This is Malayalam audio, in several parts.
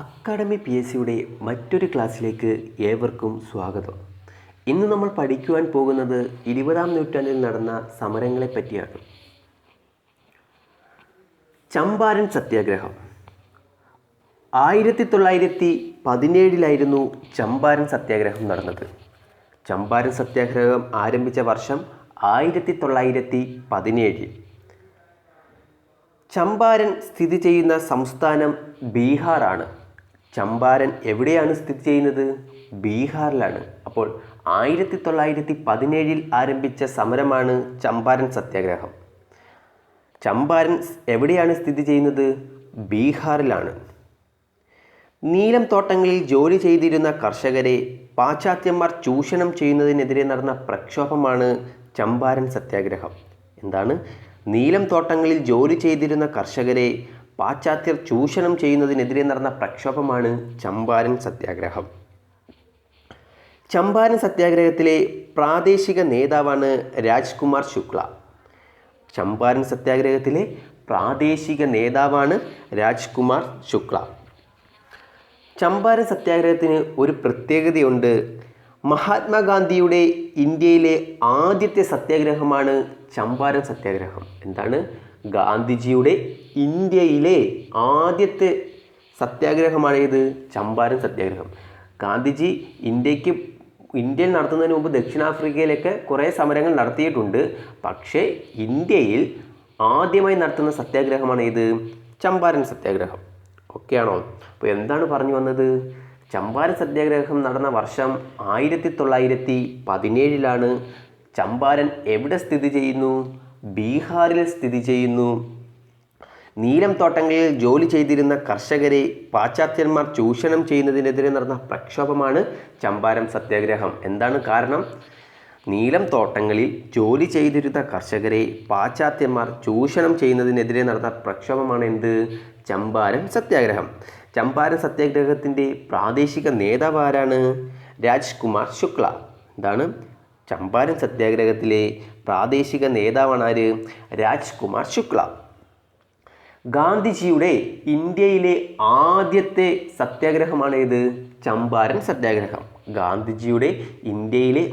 അക്കാഡമി പി എസ് സിയുടെ മറ്റൊരു ക്ലാസ്സിലേക്ക് ഏവർക്കും സ്വാഗതം. ഇന്ന് നമ്മൾ പഠിക്കുവാൻ പോകുന്നത് 20-ാം നൂറ്റാണ്ടിൽ നടന്ന സമരങ്ങളെ പറ്റിയാണ്. ചമ്പാരൻ സത്യാഗ്രഹം 1917 ചമ്പാരൻ സത്യാഗ്രഹം നടന്നത്. ചമ്പാരൻ സത്യാഗ്രഹം ആരംഭിച്ച വർഷം 1917. ചമ്പാരൻ സ്ഥിതി ചെയ്യുന്ന സംസ്ഥാനം ബീഹാറാണ്. ചമ്പാരൻ എവിടെയാണ് സ്ഥിതി ചെയ്യുന്നത്? ബീഹാറിലാണ്. അപ്പോൾ 1917 ആരംഭിച്ച സമരമാണ് ചമ്പാരൻ സത്യാഗ്രഹം. ചമ്പാരൻ എവിടെയാണ് സ്ഥിതി ചെയ്യുന്നത്? ബീഹാറിലാണ്. നീലം തോട്ടങ്ങളിൽ ജോലി ചെയ്തിരുന്ന കർഷകരെ പാശ്ചാത്യന്മാർ ചൂഷണം ചെയ്യുന്നതിനെതിരെ നടന്ന പ്രക്ഷോഭമാണ് ചമ്പാരൻ സത്യാഗ്രഹം. എന്താണ്? നീലം തോട്ടങ്ങളിൽ ജോലി ചെയ്തിരുന്ന കർഷകരെ പാശ്ചാത്യർ ചൂഷണം ചെയ്യുന്നതിനെതിരെ നടന്ന പ്രക്ഷോഭമാണ് ചമ്പാരൻ സത്യാഗ്രഹം. ചമ്പാരൻ സത്യാഗ്രഹത്തിലെ പ്രാദേശിക നേതാവാണ് രാജ്കുമാർ ശുക്ല. ചമ്പാരൻ സത്യാഗ്രഹത്തിലെ പ്രാദേശിക നേതാവാണ് രാജ്കുമാർ ശുക്ല. ചമ്പാരൻ സത്യാഗ്രഹത്തിന് ഒരു പ്രത്യേകതയുണ്ട്. മഹാത്മാഗാന്ധിയുടെ ഇന്ത്യയിലെ ആദ്യത്തെ സത്യാഗ്രഹമാണ് ചമ്പാരൻ സത്യാഗ്രഹം. എന്താണ്? ഗാന്ധിജിയുടെ ഇന്ത്യയിലെ ആദ്യത്തെ സത്യാഗ്രഹമാണ് ഇത് ചമ്പാരൻ സത്യാഗ്രഹം. ഗാന്ധിജി ഇന്ത്യയിൽ നടത്തുന്നതിന് മുമ്പ് ദക്ഷിണാഫ്രിക്കയിലൊക്കെ കുറേ സമരങ്ങൾ നടത്തിയിട്ടുണ്ട്. പക്ഷേ ഇന്ത്യയിൽ ആദ്യമായി നടത്തുന്ന സത്യാഗ്രഹമാണ് ഇത് ചമ്പാരൻ സത്യാഗ്രഹം. ഓക്കെയാണോ? അപ്പോൾ എന്താണ് പറഞ്ഞു വന്നത്? ചമ്പാരൻ സത്യാഗ്രഹം നടന്ന വർഷം 1917. ചമ്പാരൻ എവിടെ സ്ഥിതി ചെയ്യുന്നു? ബീഹാറിൽ സ്ഥിതി ചെയ്യുന്നു. നീലം തോട്ടങ്ങളിൽ ജോലി ചെയ്തിരുന്ന കർഷകരെ പാശ്ചാത്യന്മാർ ചൂഷണം ചെയ്യുന്നതിനെതിരെ നടന്ന പ്രക്ഷോഭമാണ് ചമ്പാരൻ സത്യാഗ്രഹം. എന്താണ് കാരണം? നീലം തോട്ടങ്ങളിൽ ജോലി ചെയ്തിരുന്ന കർഷകരെ പാശ്ചാത്യന്മാർ ചൂഷണം ചെയ്യുന്നതിനെതിരെ നടന്ന പ്രക്ഷോഭമാണ് എന്ത്? ചമ്പാരൻ സത്യാഗ്രഹം. ചമ്പാരൻ സത്യാഗ്രഹത്തിൻ്റെ പ്രാദേശിക നേതാവ് ആരാണ്? രാജ്കുമാർ ശുക്ല. എന്താണ്? ചമ്പാരൻ സത്യാഗ്രഹത്തിലെ പ്രാദേശിക നേതാവാണ് ആര്? രാജ്കുമാർ ശുക്ല. ഗാന്ധിജിയുടെ ഇന്ത്യയിലെ ആദ്യത്തെ സത്യാഗ്രഹമാണ് ഇത് ചമ്പാരൻ സത്യാഗ്രഹം. ഗാന്ധിജിയുടെ ഇന്ത്യയിലെ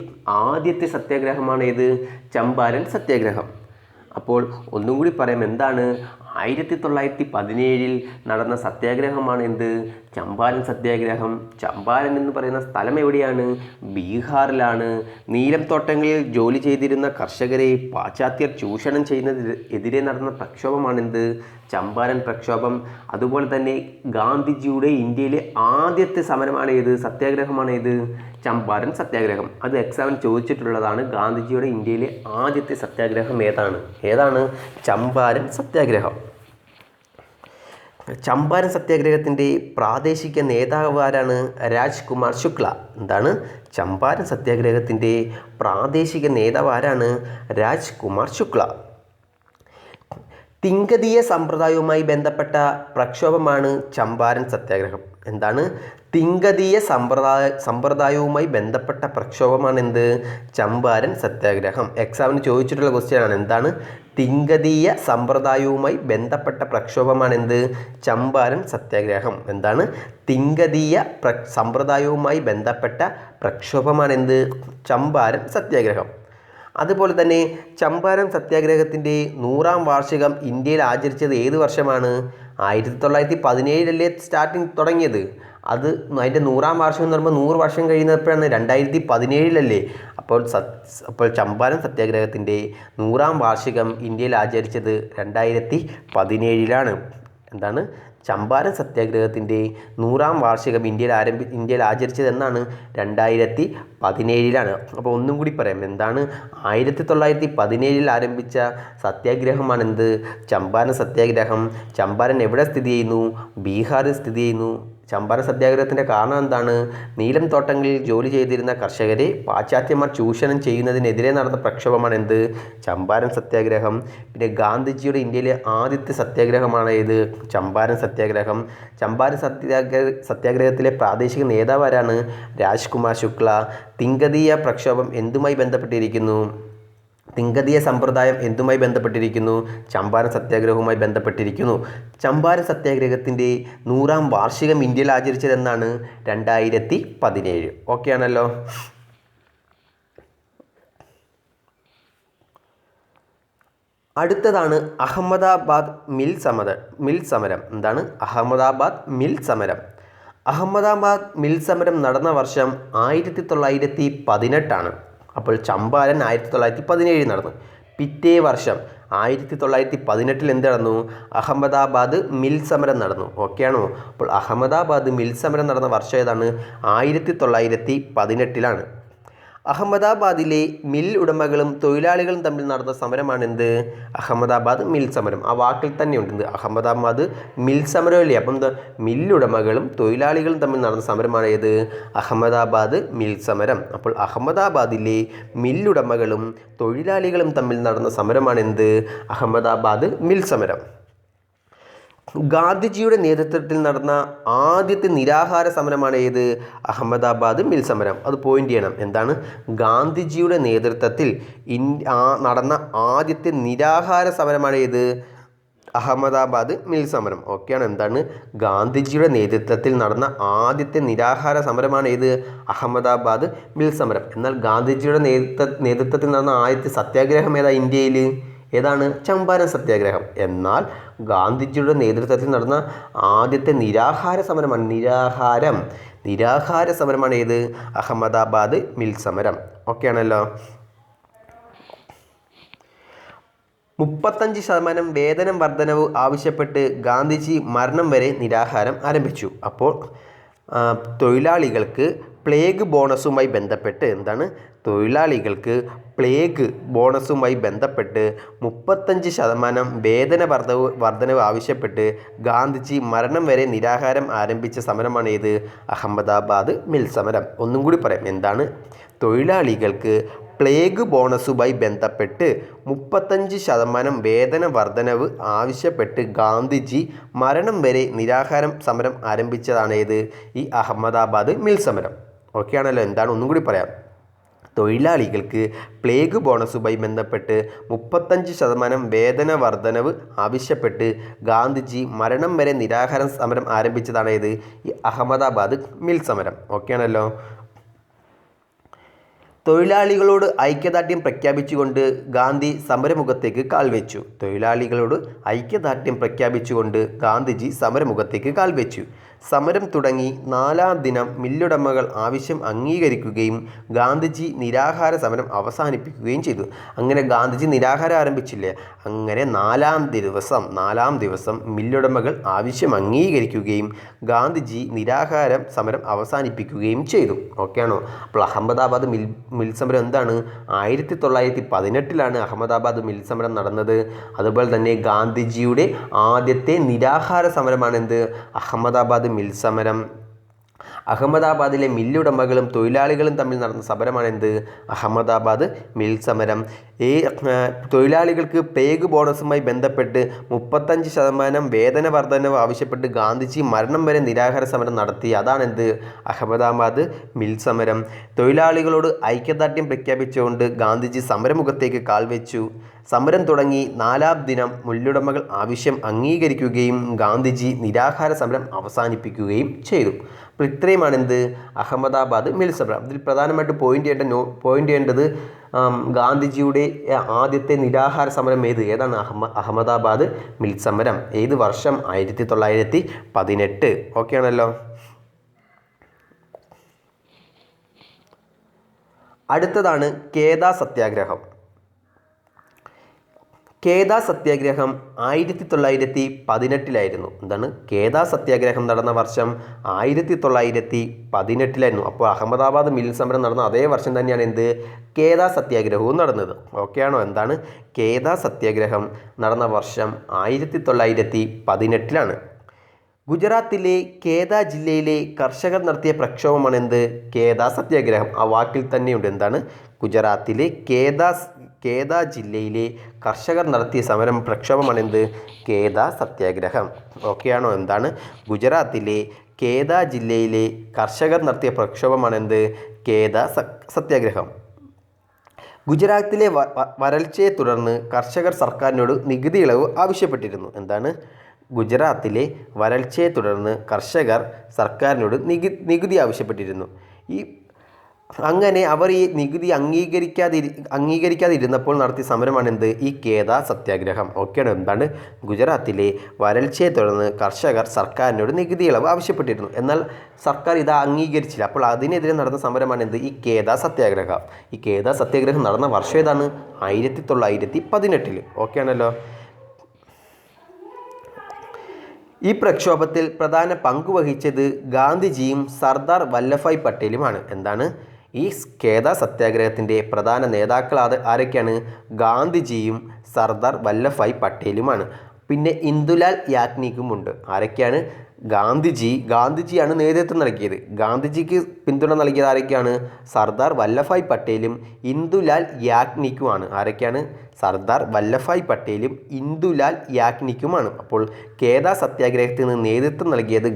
ആദ്യത്തെ സത്യാഗ്രഹമാണ് ഇത് ചമ്പാരൻ സത്യാഗ്രഹം. അപ്പോൾ ഒന്നും കൂടി പറയാം. എന്താണ്? 1917 നടന്ന സത്യാഗ്രഹമാണ് എന്ത്? ചമ്പാരൻ സത്യാഗ്രഹം. ചമ്പാരൻ എന്ന് പറയുന്ന സ്ഥലം എവിടെയാണ്? ബീഹാറിലാണ്. നീലം തോട്ടങ്ങളിൽ ജോലി ചെയ്തിരുന്ന കർഷകരെ പാശ്ചാത്യർ ചൂഷണം ചെയ്യുന്നതിനെതിരെ നടന്ന പ്രക്ഷോഭമാണ് എന്ത്? ചമ്പാരൻ പ്രക്ഷോഭം. അതുപോലെ തന്നെ ഗാന്ധിജിയുടെ ഇന്ത്യയിലെ ആദ്യത്തെ സമരമാണ് ഏത്? സത്യാഗ്രഹമാണ് ഏത്? ചമ്പാരൻ സത്യാഗ്രഹം. അത് എക്സാമിന് ചോദിച്ചിട്ടുള്ളതാണ്. ഗാന്ധിജിയുടെ ഇന്ത്യയിലെ ആദ്യത്തെ സത്യാഗ്രഹം ഏതാണ്? ചമ്പാരൻ സത്യാഗ്രഹം. ചമ്പാരൻ സത്യാഗ്രഹത്തിൻ്റെ പ്രാദേശിക നേതാവ് ആരാണ്? രാജ്കുമാർ ശുക്ല. എന്താണ്? ചമ്പാരൻ സത്യാഗ്രഹത്തിൻ്റെ പ്രാദേശിക നേതാവ് ആരാണ്? രാജ്കുമാർ ശുക്ല. തിങ്കതീയ സമ്പ്രദായവുമായി ബന്ധപ്പെട്ട പ്രക്ഷോഭമാണ് ചമ്പാരൻ സത്യാഗ്രഹം. എന്താണ്? തിങ്കതീയ സമ്പ്രദായവുമായി ബന്ധപ്പെട്ട പ്രക്ഷോഭമാണ് എന്ത്? ചമ്പാരൻ സത്യാഗ്രഹം. എക്സാമിന് ചോദിച്ചിട്ടുള്ള ക്വസ്റ്റ്യൻ ആണ്. എന്താണ്? തിങ്കതീയ സമ്പ്രദായവുമായി ബന്ധപ്പെട്ട പ്രക്ഷോഭമാണ് എന്ത്? ചമ്പാരൻ സത്യാഗ്രഹം. എന്താണ്? തിങ്കതീയ സമ്പ്രദായവുമായി ബന്ധപ്പെട്ട പ്രക്ഷോഭമാണ് എന്ത്? ചമ്പാരൻ സത്യാഗ്രഹം. അതുപോലെ തന്നെ ചമ്പാരൻ സത്യാഗ്രഹത്തിൻ്റെ 100-ാം വാർഷികം ഇന്ത്യയിൽ ആചരിച്ചത് ഏത് വർഷമാണ്? 1917 സ്റ്റാർട്ടിങ് തുടങ്ങിയത്. അതിൻ്റെ 100-ാം വാർഷികം എന്ന് പറയുമ്പോൾ 100 വർഷം കഴിയുന്നപ്പോഴാണ് 2017 അപ്പോൾ ചമ്പാരൻ സത്യാഗ്രഹത്തിൻ്റെ 100-ാം വാർഷികം ഇന്ത്യയിൽ ആചരിച്ചത് 2017. എന്താണ്? ചമ്പാരൻ സത്യാഗ്രഹത്തിൻ്റെ 100-ാം വാർഷികം ഇന്ത്യയിൽ ആചരിച്ചത് എന്നാണ്? 2017. അപ്പോൾ ഒന്നും കൂടി പറയാം. എന്താണ്? 1917 ആരംഭിച്ച സത്യാഗ്രഹമാണ് എന്ത്? ചമ്പാരൻ സത്യാഗ്രഹം. ചമ്പാരൻ എവിടെ സ്ഥിതി ചെയ്യുന്നു? ബീഹാറിൽ സ്ഥിതി ചെയ്യുന്നു. ചമ്പാരൻ സത്യാഗ്രഹത്തിൻ്റെ കാരണം എന്താണ്? നീലം തോട്ടങ്ങളിൽ ജോലി ചെയ്തിരുന്ന കർഷകരെ പാശ്ചാത്യന്മാർ ചൂഷണം ചെയ്യുന്നതിനെതിരെ നടന്ന പ്രക്ഷോഭമാണ് എന്ത്? ചമ്പാരൻ സത്യാഗ്രഹം. പിന്നെ ഗാന്ധിജിയുടെ ഇന്ത്യയിലെ ആദ്യത്തെ സത്യാഗ്രഹമാണ് ഇത് ചമ്പാരൻ സത്യാഗ്രഹം. ചമ്പാരൻ സത്യാഗ്രഹത്തിലെ പ്രാദേശിക നേതാവ് ആരാണ്? രാജ്കുമാർ ശുക്ല. തിങ്കതീയ പ്രക്ഷോഭം എന്തുമായി ബന്ധപ്പെട്ടിരിക്കുന്നു? തിങ്കതീയ സമ്പ്രദായം എന്തുമായി ബന്ധപ്പെട്ടിരിക്കുന്നു? ചമ്പാരൻ സത്യാഗ്രഹവുമായി ബന്ധപ്പെട്ടിരിക്കുന്നു. ചമ്പാരൻ സത്യാഗ്രഹത്തിൻ്റെ 100ാം വാർഷികം ഇന്ത്യയിൽ ആചരിച്ചതെന്നാണ്? 2017. ഓക്കെ ആണല്ലോ. അടുത്തതാണ് അഹമ്മദാബാദ് മിൽ സമരം. എന്താണ് അഹമ്മദാബാദ് മിൽ സമരം? അഹമ്മദാബാദ് മിൽ സമരം നടന്ന വർഷം 1918. അപ്പോൾ ചമ്പാരൻ 1917 നടന്നു. പിറ്റേ വർഷം 1918 എന്ത് നടന്നു? അഹമ്മദാബാദ് മിൽ സമരം നടന്നു. ഓക്കെയാണോ? അപ്പോൾ അഹമ്മദാബാദ് മിൽ സമരം നടന്ന വർഷം ഏതാണ്? 1918. അഹമ്മദാബാദിലെ മിൽ ഉടമകളും തൊഴിലാളികളും തമ്മിൽ നടന്ന സമരമാണ് എന്ത്? അഹമ്മദാബാദ് മിൽ സമരം. ആ വാക്കിൽ തന്നെയുണ്ട് അഹമ്മദാബാദ് മിൽ സമരമല്ലേ. അപ്പം എന്താ? മില്ലുടമകളും തൊഴിലാളികളും തമ്മിൽ നടന്ന സമരമാണ് ഏത്? അഹമ്മദാബാദ് മിൽ സമരം. അപ്പോൾ അഹമ്മദാബാദിലെ മില്ലുടമകളും തൊഴിലാളികളും തമ്മിൽ നടന്ന സമരമാണ് എന്ത്? അഹമ്മദാബാദ് മിൽ സമരം. ഗാന്ധിജിയുടെ നേതൃത്വത്തിൽ നടന്ന ആദ്യത്തെ നിരാഹാര സമരമാണ് ഏത്? അഹമ്മദാബാദ് മിൽ സമരം. അത് പോയിന്റ് ചെയ്യണം. എന്താണ്? ഗാന്ധിജിയുടെ നേതൃത്വത്തിൽ നടന്ന ആദ്യത്തെ നിരാഹാര സമരമാണ് ഏത്? അഹമ്മദാബാദ് മിൽ സമരം. ഓക്കെയാണ്. എന്താണ്? ഗാന്ധിജിയുടെ നേതൃത്വത്തിൽ നടന്ന ആദ്യത്തെ നിരാഹാര സമരമാണ് ഏത്? അഹമ്മദാബാദ് മിൽ സമരം. എന്നാൽ ഗാന്ധിജിയുടെ നേതൃത്വത്തിൽ നടന്ന ആദ്യത്തെ സത്യാഗ്രഹം ഏതാ ഇന്ത്യയിൽ? ഏതാണ്? ചമ്പാരൻ സത്യാഗ്രഹം. എന്നാൽ ഗാന്ധിജിയുടെ നേതൃത്വത്തിൽ നടന്ന ആദ്യത്തെ നിരാഹാര സമരമാണ് നിരാഹാര സമരമാണ് ഏത്? അഹമ്മദാബാദ് മിൽ സമരം. ഓക്കെ ആണല്ലോ. 35% വേതനം വർധനവ് ആവശ്യപ്പെട്ട് ഗാന്ധിജി മരണം വരെ നിരാഹാരം ആരംഭിച്ചു. അപ്പോൾ തൊഴിലാളികൾക്ക് പ്ലേഗ് ബോണസുമായി ബന്ധപ്പെട്ട് എന്താണ്? തൊഴിലാളികൾക്ക് പ്ലേഗ് ബോണസുമായി ബന്ധപ്പെട്ട് 35% വേതന വർധനവ് ആവശ്യപ്പെട്ട് ഗാന്ധിജി മരണം വരെ നിരാഹാരം ആരംഭിച്ച സമരമാണ് ഏത്? അഹമ്മദാബാദ് മിൽ സമരം. ഒന്നും കൂടി പറയാം. എന്താണ്? തൊഴിലാളികൾക്ക് പ്ലേഗ് ബോണസുമായി ബന്ധപ്പെട്ട് 35% വേതന വർധനവ് ആവശ്യപ്പെട്ട് ഗാന്ധിജി മരണം വരെ നിരാഹാരം സമരം ആരംഭിച്ചതാണ് ഏത്? ഈ അഹമ്മദാബാദ് മിൽ സമരം. ഓക്കെ ആണല്ലോ. എന്താണ്? ഒന്നും കൂടി പറയാം. തൊഴിലാളികൾക്ക് പ്ലേഗ് ബോണസുമായി ബന്ധപ്പെട്ട് 35% വേതന വർധനവ് ആവശ്യപ്പെട്ട് ഗാന്ധിജി മരണം വരെ നിരാഹാര സമരം ആരംഭിച്ചതാണ് ഏത്? ഈ അഹമ്മദാബാദ് മിൽ സമരം. ഓക്കെ ആണല്ലോ. തൊഴിലാളികളോട് ഐക്യദാർഢ്യം പ്രഖ്യാപിച്ചുകൊണ്ട് ഗാന്ധി സമരമുഖത്തേക്ക് കാൽവെച്ചു. തൊഴിലാളികളോട് ഐക്യദാർഢ്യം പ്രഖ്യാപിച്ചുകൊണ്ട് ഗാന്ധിജി സമരമുഖത്തേക്ക് കാൽവെച്ചു. സമരം തുടങ്ങി 4ാം ദിനം മില്ലുടമകൾ ആവശ്യം അംഗീകരിക്കുകയും ഗാന്ധിജി നിരാഹാര സമരം അവസാനിപ്പിക്കുകയും ചെയ്തു. അങ്ങനെ ഗാന്ധിജി നിരാഹാരം ആരംഭിച്ചില്ലേ? അങ്ങനെ 4ാം ദിവസം മില്ലുടമകൾ ആവശ്യം അംഗീകരിക്കുകയും ഗാന്ധിജി നിരാഹാരം സമരം അവസാനിപ്പിക്കുകയും ചെയ്തു. ഓക്കെ ആണോ? അപ്പോൾ അഹമ്മദാബാദ് മിൽ സമരം എന്താണ്? 1918 അഹമ്മദാബാദ് മിൽ സമരം നടന്നത്. അതുപോലെ തന്നെ ഗാന്ധിജിയുടെ ആദ്യത്തെ നിരാഹാര സമരമാണ് എന്ത്? അഹമ്മദാബാദ് മിൽ സമരം. അഹമ്മദാബാദിലെ മില്ലുടമകളും തൊഴിലാളികളും തമ്മിൽ നടന്ന സമരമാണ് എന്ത്? അഹമ്മദാബാദ് മിൽ സമരം. ഈ തൊഴിലാളികൾക്ക് പ്ലേഗ് ബോണസുമായി ബന്ധപ്പെട്ട് 35% വേതന വർധനവ് ആവശ്യപ്പെട്ട് ഗാന്ധിജി മരണം വരെ നിരാഹാര സമരം നടത്തി. അതാണ് എന്ത്? അഹമ്മദാബാദ് മിൽ സമരം. തൊഴിലാളികളോട് ഐക്യദാർഢ്യം പ്രഖ്യാപിച്ചുകൊണ്ട് ഗാന്ധിജി സമരമുഖത്തേക്ക് കാൽവെച്ചു. സമരം തുടങ്ങി 4ാം ദിനം മില്ലുടമകൾ ആവശ്യം അംഗീകരിക്കുകയും ഗാന്ധിജി നിരാഹാര സമരം അവസാനിപ്പിക്കുകയും ചെയ്തു. അപ്പോൾ ഇത്രയുമാണ് എന്ത്? അഹമ്മദാബാദ് മിൽ സമരം. ഇതിൽ പ്രധാനമായിട്ട് പോയിന്റ് ചെയ്യേണ്ടത് ഗാന്ധിജിയുടെ ആദ്യത്തെ നിരാഹാര സമരം ഏതാണ്? അഹമ്മദാബാദ് മിൽ സമരം. ഏത് വർഷം? 1918. ഓക്കെ ആണല്ലോ. അടുത്തതാണ് കേദാ സത്യാഗ്രഹം. കേദാ സത്യാഗ്രഹം 1918 എന്താണ്? കേദാ സത്യാഗ്രഹം നടന്ന വർഷം 1918. അപ്പോൾ അഹമ്മദാബാദ് മിൽ സമരം നടന്ന അതേ വർഷം തന്നെയാണ് എന്ത്? കേദാ സത്യാഗ്രഹവും നടന്നത്. ഓക്കെ ആണോ? എന്താണ്? കേദാ സത്യാഗ്രഹം നടന്ന വർഷം 1918. ഗുജറാത്തിലെ കേദാ ജില്ലയിലെ കർഷകർ നടത്തിയ പ്രക്ഷോഭമാണ് എന്ത്? കേദാ സത്യാഗ്രഹം. ആ വാക്കിൽ തന്നെയുണ്ട്. എന്താണ്? ഗുജറാത്തിലെ കേദാ ജില്ലയിലെ കർഷകർ നടത്തിയ പ്രക്ഷോഭമാണ് എന്ത്? കേദാ സത്യാഗ്രഹം. ഓക്കെ ആണോ? എന്താണ്? ഗുജറാത്തിലെ കേദാ ജില്ലയിലെ കർഷകർ നടത്തിയ പ്രക്ഷോഭമാണ് എന്ത്? കേദാ സത്യാഗ്രഹം. ഗുജറാത്തിലെ വരൾച്ചയെ തുടർന്ന് കർഷകർ സർക്കാരിനോട് നികുതി ഇളവ് ആവശ്യപ്പെട്ടിരുന്നു. എന്താണ്? ഗുജറാത്തിലെ വരൾച്ചയെ തുടർന്ന് കർഷകർ സർക്കാരിനോട് നികുതി ആവശ്യപ്പെട്ടിരുന്നു. അങ്ങനെ അവർ ഈ നികുതി അംഗീകരിക്കാതിരുന്നപ്പോൾ നടത്തിയ സമരമാണ് എന്ത്? ഈ കേദ സത്യാഗ്രഹം. ഓക്കെയാണ്. എന്താണ്? ഗുജറാത്തിലെ വരൾച്ചയെ തുടർന്ന് കർഷകർ സർക്കാരിനോട് നികുതി ഇളവ് ആവശ്യപ്പെട്ടിരുന്നു. എന്നാൽ സർക്കാർ ഇത് അംഗീകരിച്ചില്ല. അപ്പോൾ അതിനെതിരെ നടന്ന സമരമാണ് എന്ത്? ഈ കേദ സത്യാഗ്രഹം. ഈ കേദ സത്യാഗ്രഹം നടന്ന വർഷം ഏതാണ്? 1918. ഓക്കെയാണല്ലോ. ഈ പ്രക്ഷോഭത്തിൽ പ്രധാന പങ്കുവഹിച്ചത് ഗാന്ധിജിയും സർദാർ വല്ലഭായ് പട്ടേലുമാണ്. എന്താണ്? ഈ കേദ സത്യാഗ്രഹത്തിൻ്റെ പ്രധാന നേതാക്കൾ ആരൊക്കെയാണ്? ഗാന്ധിജിയും സർദാർ വല്ലഭായ് പട്ടേലുമാണ്. പിന്നെ ഇന്ദുലാൽ യാഗ്നിക്കുമുണ്ട്. ആരൊക്കെയാണ്? ഗാന്ധിജിയാണ് നേതൃത്വം നൽകിയത്. ഗാന്ധിജിക്ക് പിന്തുണ നൽകിയത് ആരൊക്കെയാണ്? സർദാർ വല്ലഭായ് പട്ടേലും ഇന്ദുലാൽ യാഗ്നിക്കുമാണ്. ആരൊക്കെയാണ്? സർദാർ വല്ലഭായ് പട്ടേലും ഇന്ദുലാൽ യാഗ്നിക്കുമാണ്. അപ്പോൾ കേദ സത്യാഗ്രഹത്തിന് നേതൃത്വം നൽകിയത്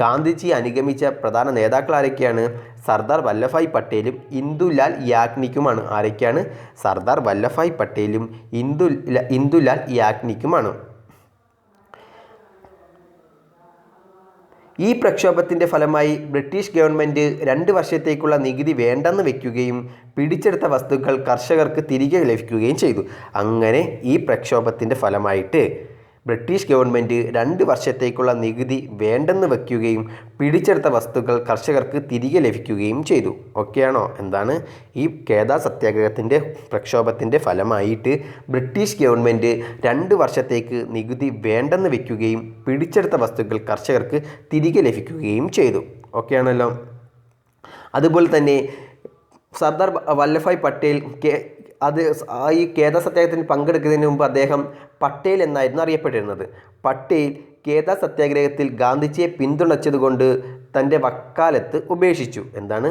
ഗാന്ധിജി അനുഗമിച്ച പ്രധാന നേതാക്കൾ ആരൊക്കെയാണ്? സർദാർ വല്ലഭായ് പട്ടേലും ഇന്ദുലാൽ യാഗ്നിക്കുമാണ്. ആരൊക്കെയാണ്? സർദാർ വല്ലഭായ് പട്ടേലും ഇന്ദുലാൽ യാഗ്നിക്കുമാണ്. ഈ പ്രക്ഷോഭത്തിൻ്റെ ഫലമായി ബ്രിട്ടീഷ് ഗവൺമെൻറ് 2 വർഷത്തേക്കുള്ള നികുതി വേണ്ടെന്ന് വയ്ക്കുകയും പിടിച്ചെടുത്ത വസ്തുക്കൾ കർഷകർക്ക് തിരികെ ലഭിക്കുകയും ചെയ്തു. അങ്ങനെ ഈ പ്രക്ഷോഭത്തിൻ്റെ ഫലമായിട്ട് ബ്രിട്ടീഷ് ഗവൺമെൻറ് 2 വർഷത്തേക്കുള്ള നികുതി വേണ്ടെന്ന് വയ്ക്കുകയും പിടിച്ചെടുത്ത വസ്തുക്കൾ കർഷകർക്ക് തിരികെ ലഭിക്കുകയും ചെയ്തു. ഓക്കെയാണോ? എന്താണ്? ഈ കേദ സത്യാഗ്രഹത്തിൻ്റെ പ്രക്ഷോഭത്തിൻ്റെ ഫലമായിട്ട് ബ്രിട്ടീഷ് ഗവൺമെൻറ് 2 വർഷത്തേക്ക് നികുതി വേണ്ടെന്ന് വയ്ക്കുകയും പിടിച്ചെടുത്ത വസ്തുക്കൾ കർഷകർക്ക് തിരികെ ലഭിക്കുകയും ചെയ്തു. ഓക്കെയാണല്ലോ. അതുപോലെ തന്നെ സർദാർ വല്ലഭായ് പട്ടേൽ ഈ കേദ സത്യാഗ്രഹത്തിന് പങ്കെടുക്കുന്നതിന് മുമ്പ് അദ്ദേഹം പട്ടേൽ എന്നായിരുന്നു അറിയപ്പെട്ടിരുന്നത്. പട്ടേൽ കേദ സത്യാഗ്രഹത്തിൽ ഗാന്ധിജിയെ പിന്തുണച്ചതുകൊണ്ട് തൻ്റെ വക്കാലത്ത് ഉപേക്ഷിച്ചു. എന്താണ്?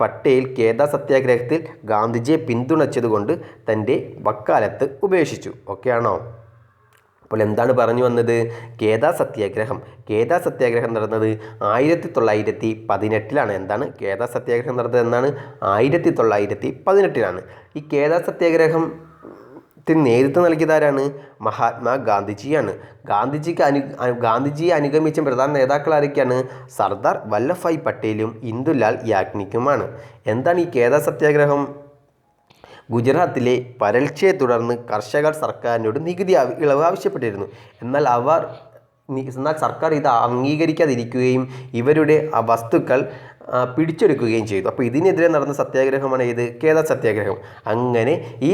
പട്ടേൽ കേദ സത്യാഗ്രഹത്തിൽ ഗാന്ധിജിയെ പിന്തുണച്ചതുകൊണ്ട് തൻ്റെ വക്കാലത്ത് ഉപേക്ഷിച്ചു. ഓക്കെയാണോ? അപ്പോൾ എന്താണ് പറഞ്ഞു വന്നത്? കേദ സത്യാഗ്രഹം നടന്നത് 1918. എന്താണ്? കേദ സത്യാഗ്രഹം നടന്നത് എന്നാണ്? 1918. ഈ കേദ സത്യാഗ്രഹത്തിന് നേതൃത്വം നൽകിയതാരാണ്? മഹാത്മാഗാന്ധിജിയാണ്. ഗാന്ധിജിയെ അനുഗമിച്ച പ്രധാന നേതാക്കൾ ആരൊക്കെയാണ്? സർദാർ വല്ലഭായ് പട്ടേലും ഇന്ദുലാൽ യാഗ്നിക്കുമാണ്. എന്താണ് ഈ കേദ സത്യാഗ്രഹം? ഗുജറാത്തിലെ വരൾച്ചയെ തുടർന്ന് കർഷകർ സർക്കാരിനോട് നികുതി ഇളവ് ആവശ്യപ്പെട്ടിരുന്നു. എന്നാൽ സർക്കാർ ഇത് അംഗീകരിക്കാതിരിക്കുകയും ഇവരുടെ വസ്തുക്കൾ പിടിച്ചെടുക്കുകയും ചെയ്തു. അപ്പോൾ ഇതിനെതിരെ നടന്ന സത്യാഗ്രഹമാണ് ഏത്? കേദ സത്യാഗ്രഹം. അങ്ങനെ ഈ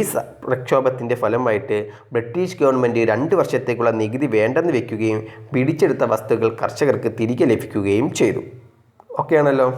പ്രക്ഷോഭത്തിൻ്റെ ഫലമായിട്ട് ബ്രിട്ടീഷ് ഗവൺമെൻറ് 2 വർഷത്തേക്കുള്ള നികുതി വേണ്ടെന്ന് വയ്ക്കുകയും പിടിച്ചെടുത്ത വസ്തുക്കൾ കർഷകർക്ക് തിരികെ ലഭിക്കുകയും ചെയ്തു. ഓക്കെയാണല്ലോ.